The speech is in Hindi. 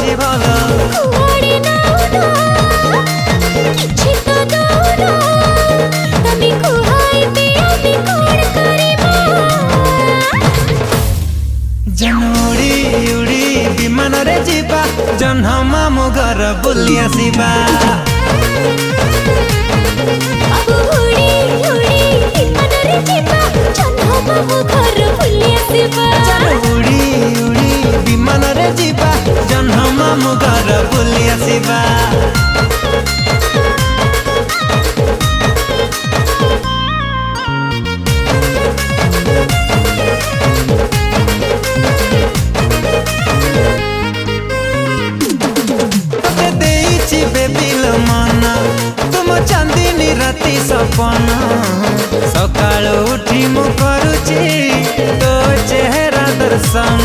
अछि भलो कुआडे नाउना किछि तो दौना तमे कुहाइबे आमे कोण करिबा जनोड़ी उड़ी विमान रे जीवा जन्ह मामु घर बुली आसीबा बाबू उड़ी उड़ी विमान रे जीवा जन्ह मामु घर बुली आसीबा उड़ी उड़ी विमान रे जीवा जन्ह मामु घर बुली आसीबा चांदनी राति सपना सकाल उठी मु करुची तो चेहरा दर्शन